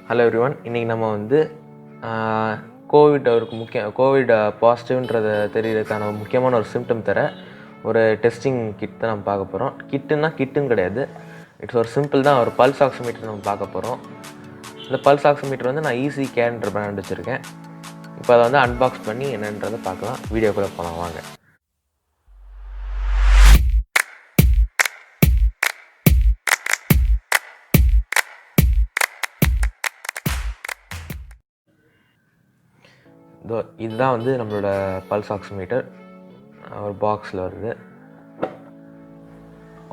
Hello everyone. இன்றைக்கி நம்ம வந்து கோவிட் கோவிட் பாசிட்டிவ்ன்றதை தெரியறதுக்கான முக்கியமான ஒரு சிம்டம் தர ஒரு டெஸ்டிங் கிட் தான் நம்ம பார்க்க போகிறோம். கிட்டுன்னு கிடையாது, இட்ஸ் ஒரு சிம்பிள் தான். ஒரு பல்ஸ் ஆக்சிமீட்டர் நம்ம பார்க்க போகிறோம். இந்த பல்ஸ் ஆக்சிமீட்டர் வந்து நான் EASYCAREன்ற பிராண்ட் வச்சுருக்கேன். இப்போ அதை வந்து அன்பாக்ஸ் பண்ணி என்னன்றதை பார்க்கலாம். வீடியோக்குள்ளே போகலாம் வாங்க. இதுதான் வந்து நம்மளோட பல்ஸ் ஆக்சிமீட்டர். ஒரு பாக்ஸில் வருது.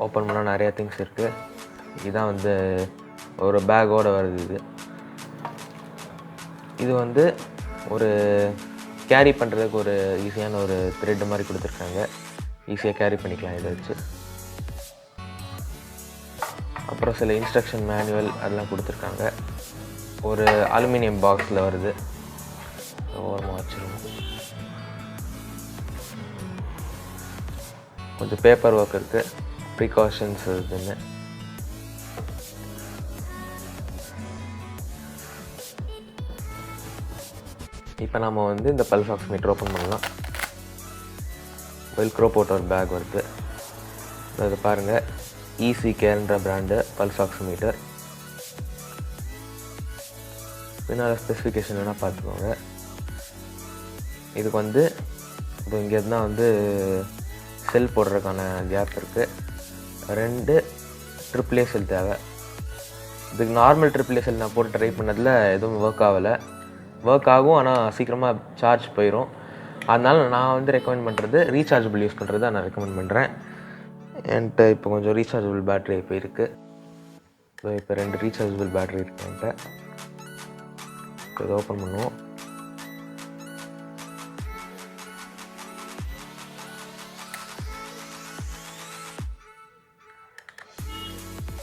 ஓப்பன் பண்ணால் நிறையா திங்ஸ் இருக்குது. இதுதான் வந்து ஒரு பேக்கோடு வருது. இது வந்து ஒரு கேரி பண்ணுறதுக்கு ஒரு ஈஸியான ஒரு த்ரெட் மாதிரி கொடுத்துருக்காங்க. ஈஸியாக கேரி பண்ணிக்கலாம் இதை வச்சு. அப்புறம் சில இன்ஸ்ட்ரக்ஷன் மேனுவல் அதெல்லாம் கொடுத்துருக்காங்க. ஒரு அலுமினியம் பாக்ஸில் வருது. ஓரமாக வச்சுருவோம். கொஞ்சம் பேப்பர் ஒர்க் இருக்குது, ப்ரிகாஷன்ஸ் இருக்குதுன்னு. இப்போ நம்ம வந்து இந்த பல்ஸ் ஆக்சிமீட்டர் ஓப்பன் பண்ணலாம். வெல்க்ரோ போட்ட ஒரு பேக் வருது. அது பாருங்கள், EASYCAREன்ற பிராண்டு பல்ஸ் ஆக்சிமீட்டர். பின்னால் ஸ்பெசிஃபிகேஷன் வேணால் பார்த்துக்கோங்க. இதுக்கு வந்து இப்போ இங்கே இருந்தால் வந்து செல் போடுறதுக்கான கேப் இருக்குது. 2 AAA செல் தேவை. இதுக்கு நார்மல் AAA செல் நான் போட்டு ட்ரை பண்ணதில் எதுவும் ஒர்க் ஆகலை. ஒர்க் ஆகும், ஆனால் சீக்கிரமாக சார்ஜ் போயிடும். அதனால் நான் வந்து ரெக்கமெண்ட் பண்ணுறது ரீசார்ஜபிள் யூஸ் பண்ணுறது தான் நான் ரெக்கமெண்ட் பண்ணுறேன். என்கிட்ட இப்போ கொஞ்சம் ரீசார்ஜபிள் பேட்ரி இப்போ இருக்குது. இப்போ 2 ரீசார்ஜபிள் பேட்ரி இருக்குது என்கிட்ட. இதை ஓப்பன் பண்ணுவோம்.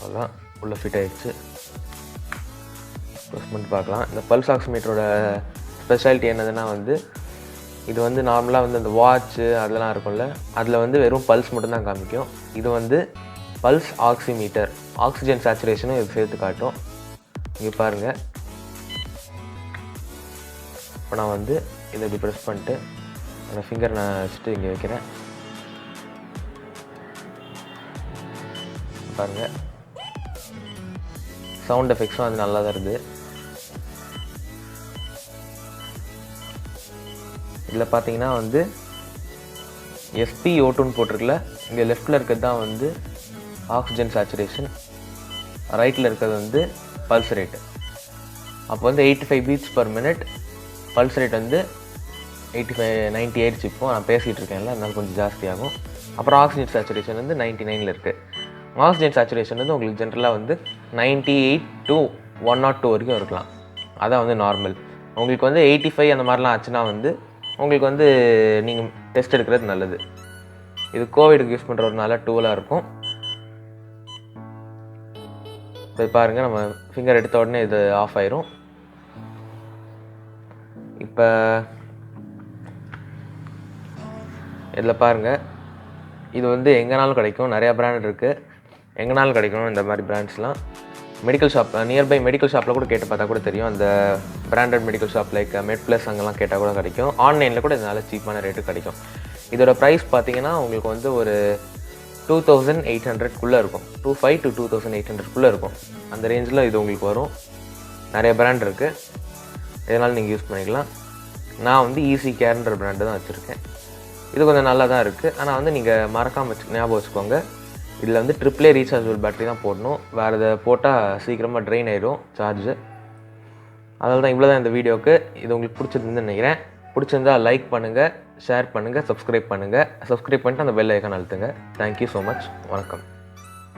அதான் உள்ளே ஃபிட் ஆகிடுச்சு. ப்ரெஸ் பண்ணிட்டு பார்க்கலாம். இந்த பல்ஸ் ஆக்சிமீட்டரோட ஸ்பெஷாலிட்டி என்னதுன்னா வந்து இது வந்து நார்மலாக வந்து அந்த வாட்ச்சு அதெல்லாம் இருக்கும்ல, அதில் வந்து வெறும் பல்ஸ் மட்டும்தான் காமிக்கும். இது வந்து பல்ஸ் ஆக்சிமீட்டர். ஆக்சிஜன் சேச்சுரேஷனும் இது சேர்த்து காட்டும். இங்கே பாருங்கள். இப்போ நான் வந்து இதை இப்படி ப்ரெஸ் பண்ணிட்டு என்னோடய ஃபிங்கர் நான் வச்சுட்டு இங்கே வைக்கிறேன். பாருங்கள், சவுண்ட் எஃபெக்ட்ஸும் அது நல்லா தான் இருக்குது. இதில் பார்த்தீங்கன்னா வந்து SpO2ன்னு போட்டிருக்குல்ல, இங்கே லெஃப்டில் இருக்கிறது தான் வந்து ஆக்சிஜன் சேச்சுரேஷன், ரைட்டில் இருக்கிறது வந்து பல்ஸ் ரேட்டு. அப்போ வந்து 85 beats per minute, pulse rate வந்து 90 ஆயிடுச்சு. இப்போ நான் பேசிகிட்டு இருக்கேன்ல, அதனால கொஞ்சம் ஜாஸ்தியாகும். அப்புறம் ஆக்சிஜன் சேச்சுரேஷன் வந்து 99 இருக்குது. ஆக்சிஜன் சேச்சுரேஷன் வந்து உங்களுக்கு ஜென்ரலாக வந்து 98 to 102 வரைக்கும் இருக்கலாம். அதான் வந்து நார்மல். உங்களுக்கு வந்து 85 அந்த மாதிரிலாம் ஆச்சுன்னா வந்து உங்களுக்கு வந்து நீங்கள் டெஸ்ட் எடுக்கிறது நல்லது. இது கோவிடுக்கு யூஸ் பண்ணுற ஒரு நல்ல டூலாக இருக்கும். இப்போ பாருங்கள், நம்ம ஃபிங்கர் எடுத்த உடனே இது ஆஃப் ஆயிரும். இப்போ இதில் பாருங்கள், இது வந்து எங்கேனாலும் கிடைக்கும். நிறையா பிராண்ட் இருக்குது, எங்கேனாலும் கிடைக்கணும். இந்த மாதிரி பிராண்ட்ஸ்லாம் மெடிக்கல் ஷாப், நியர்பை மெடிக்கல் ஷாப்பில் கூட கேட்டு பார்த்தா கூட தெரியும். அந்த branded medical shop like MedPlus அங்கெல்லாம் கேட்டால் கூட கிடைக்கும். ஆன்லைனில் கூட இதனால சீப்பான ரேட்டு கிடைக்கும். இதோட ப்ரைஸ் பார்த்தீங்கன்னா உங்களுக்கு வந்து ஒரு 2800 இருக்கும். 2500 to 2800 இருக்கும். அந்த ரேஞ்சில் இது உங்களுக்கு வரும். நிறைய பிராண்ட் இருக்குது, இதனால் நீங்கள் யூஸ் பண்ணிக்கலாம். நான் வந்து EASYCAREன்ற பிராண்டு தான் வச்சுருக்கேன். இது கொஞ்சம் நல்லா தான் இருக்குது. ஆனால் வந்து நீங்கள் மறக்காமல் ஞாபகம் வச்சுக்கோங்க, இதில் வந்து AAA ரீசார்ஜபிள் பேட்டரி தான் போடணும். வேறு இதை போட்டால் சீக்கிரமாக ட்ரெயின் ஆகிடும் சார்ஜு. அதனால தான் இவ்வளோ தான் இந்த வீடியோவுக்கு. இது உங்களுக்கு பிடிச்சிருந்துன்னு நினைக்கிறேன். பிடிச்சிருந்தால் லைக் பண்ணுங்கள், ஷேர் பண்ணுங்கள், சப்ஸ்கிரைப் பண்ணிட்டு அந்த பெல் ஐக்கான் அழுத்துங்க. Thank you so much. வணக்கம்.